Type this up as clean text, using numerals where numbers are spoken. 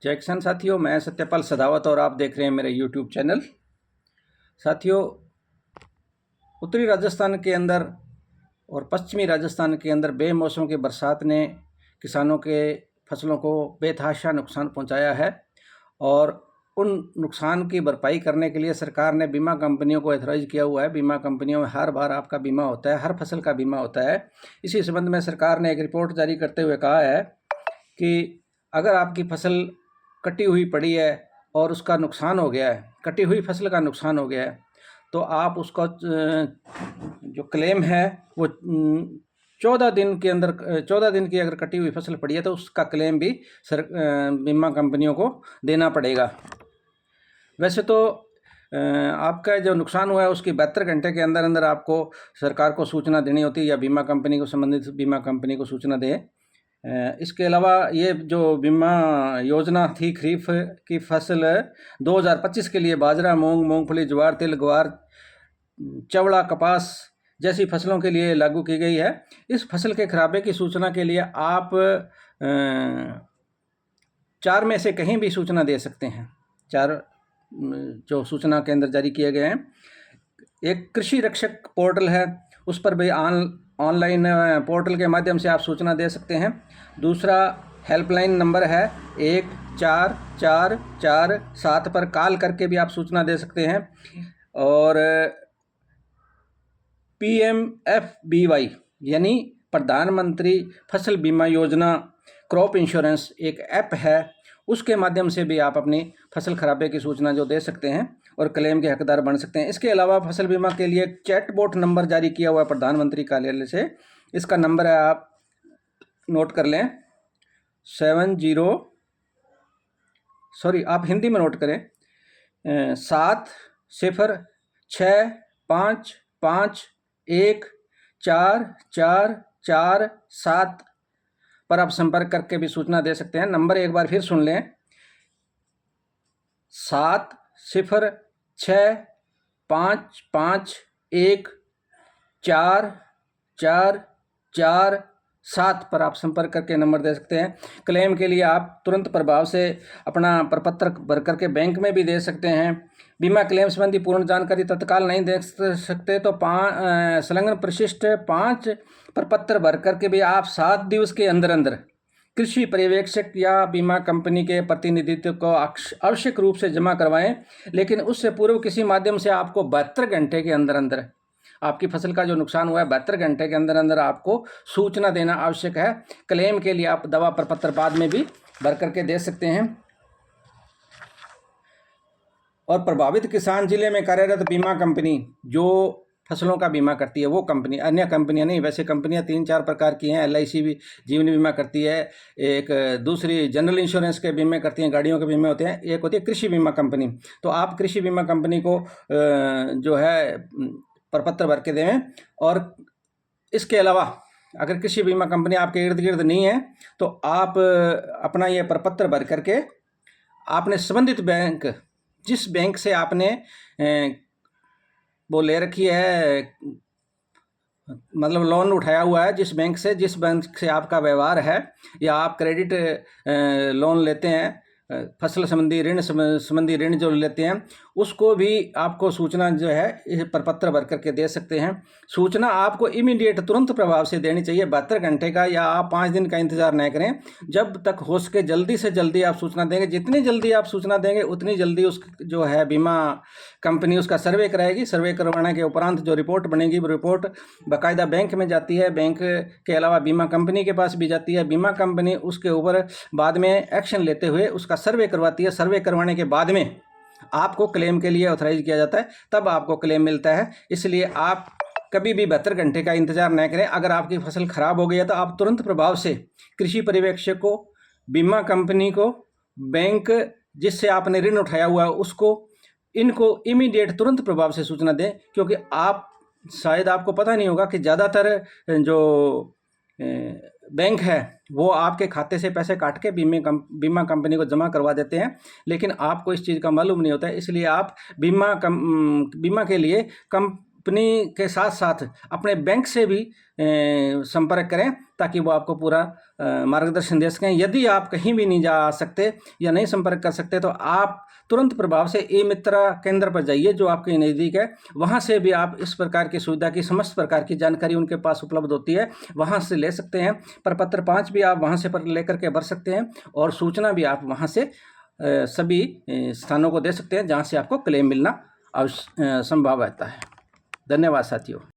जय किसान साथियों, मैं सत्यपाल सदावत और आप देख रहे हैं मेरे YouTube चैनल। साथियों, उत्तरी राजस्थान के अंदर और पश्चिमी राजस्थान के अंदर बेमौसम की बरसात ने किसानों के फसलों को बेतहाशा नुकसान पहुंचाया है और उन नुकसान की भरपाई करने के लिए सरकार ने बीमा कंपनियों को एथराइज किया हुआ है। बीमा कंपनियों में हर बार आपका बीमा होता है, हर फसल का बीमा होता है। इसी संबंध में सरकार ने एक रिपोर्ट जारी करते हुए कहा है कि अगर आपकी फसल कटी हुई पड़ी है और उसका नुकसान हो गया है, कटी हुई फसल का नुकसान हो गया है, तो आप उसका जो क्लेम है वो 14 दिन के अंदर 14 दिन की अगर कटी हुई फसल पड़ी है तो उसका क्लेम भी बीमा कंपनियों को देना पड़ेगा। वैसे तो आपका जो नुकसान हुआ है उसकी 72 घंटे के अंदर अंदर आपको सरकार को सूचना देनी होती है या बीमा कंपनी को, संबंधित बीमा कंपनी को सूचना दे। इसके अलावा ये जो बीमा योजना थी खरीफ की फसल 2025 के लिए बाजरा, मूंग, मूंगफली, ज्वार, तिल, ग्वार, चवड़ा, कपास जैसी फसलों के लिए लागू की गई है। इस फसल के खराबे की सूचना के लिए आप 4 में से कहीं भी सूचना दे सकते हैं। 4 जो सूचना केंद्र जारी किए गए हैं। एक कृषि रक्षक पोर्टल है, उस पर भी ऑनलाइन पोर्टल के माध्यम से आप सूचना दे सकते हैं। दूसरा हेल्पलाइन नंबर है 144447 पर कॉल करके भी आप सूचना दे सकते हैं। और PMFBY यानी प्रधानमंत्री फसल बीमा योजना क्रॉप इंश्योरेंस एक ऐप है, उसके माध्यम से भी आप अपनी फसल खराबे की सूचना जो दे सकते हैं और क्लेम के हकदार बन सकते हैं। इसके अलावा फसल बीमा के लिए चैटबॉट नंबर जारी किया हुआ है प्रधानमंत्री कार्यालय से। इसका नंबर है, आप नोट कर लें, आप हिंदी में नोट करें, 7065514447 पर आप संपर्क करके भी सूचना दे सकते हैं। नंबर एक बार फिर सुन लें, 7065514447 पर आप संपर्क करके नंबर दे सकते हैं। क्लेम के लिए आप तुरंत प्रभाव से अपना प्रपत्र भर करके बैंक में भी दे सकते हैं। बीमा क्लेम संबंधी पूर्ण जानकारी तत्काल नहीं दे सकते तो संलग्न प्रशिष्ट 5 प्रपत्र भर करके भी आप 7 दिवस के अंदर अंदर कृषि पर्यवेक्षक या बीमा कंपनी के प्रतिनिधित्व को आवश्यक रूप से जमा करवाएं। लेकिन उससे पूर्व किसी माध्यम से आपको 72 घंटे के अंदर अंदर आपकी फसल का जो नुकसान हुआ है 72 घंटे के अंदर अंदर आपको सूचना देना आवश्यक है। क्लेम के लिए आप दवा प्रपत्र बाद में भी भर करके दे सकते हैं। और प्रभावित किसान जिले में कार्यरत बीमा कंपनी जो फसलों का बीमा करती है वो कंपनी, अन्य कंपनियां नहीं। वैसे कंपनियां 3-4 प्रकार की हैं। LIC भी जीवन बीमा करती है, एक दूसरी जनरल इंश्योरेंस के बीमे करती हैं, गाड़ियों के बीमे होते हैं, एक होती है कृषि बीमा कंपनी। तो आप कृषि बीमा कंपनी को जो है प्रपत्र भर के दें। और इसके अलावा अगर कृषि बीमा कंपनी आपके इर्द गिर्द नहीं है तो आप अपना ये प्रपत्र भर करके आपने संबंधित बैंक, जिस बैंक से आपने वो ले रखी है, मतलब लोन उठाया हुआ है, जिस बैंक से आपका व्यवहार है या आप क्रेडिट लोन लेते हैं, फसल संबंधी ऋण जो लेते हैं, उसको भी आपको सूचना जो है इस प्रपत्र भर करके दे सकते हैं। सूचना आपको इमीडिएट तुरंत प्रभाव से देनी चाहिए, 72 घंटे का या आप 5 दिन का इंतजार न करें। जब तक हो सके जल्दी से जल्दी आप सूचना देंगे। जितनी जल्दी आप सूचना देंगे उतनी जल्दी उस जो है बीमा कंपनी उसका सर्वे कराएगी। सर्वे करवाने के उपरांत जो रिपोर्ट बनेगी वो रिपोर्ट बाकायदा बैंक में जाती है। बैंक के अलावा बीमा कंपनी के पास भी जाती है। बीमा कंपनी उसके ऊपर बाद में एक्शन लेते हुए उसका सर्वे करवाती है। सर्वे करवाने के बाद में आपको क्लेम के लिए ऑथराइज किया जाता है, तब आपको क्लेम मिलता है। इसलिए आप कभी भी 72 घंटे का इंतजार न करें। अगर आपकी फसल खराब हो गई है तो आप तुरंत प्रभाव से कृषि पर्यवेक्षक को, बीमा कंपनी को, बैंक जिससे आपने ऋण उठाया हुआ है उसको, इनको इमीडिएट तुरंत प्रभाव से सूचना दें। क्योंकि आप शायद आपको पता नहीं होगा कि ज़्यादातर जो बैंक है वो आपके खाते से पैसे काट के बीमा कंपनी को जमा करवा देते हैं, लेकिन आपको इस चीज़ का मालूम नहीं होता है। इसलिए आप बीमा के लिए कंपनी के साथ साथ अपने बैंक से भी संपर्क करें ताकि वो आपको पूरा मार्गदर्शन दे सकें। यदि आप कहीं भी नहीं जा सकते या नहीं संपर्क कर सकते तो आप तुरंत प्रभाव से ई मित्रा केंद्र पर जाइए जो आपके नज़दीक है। वहाँ से भी आप इस प्रकार की सुविधा की समस्त प्रकार की जानकारी उनके पास उपलब्ध होती है, वहाँ से ले सकते हैं। प्रपत्र 5 भी आप वहाँ से पर लेकर के भर सकते हैं और सूचना भी आप वहाँ से सभी स्थानों को दे सकते हैं जहाँ से आपको क्लेम मिलना संभव रहता है। धन्यवाद साथियों।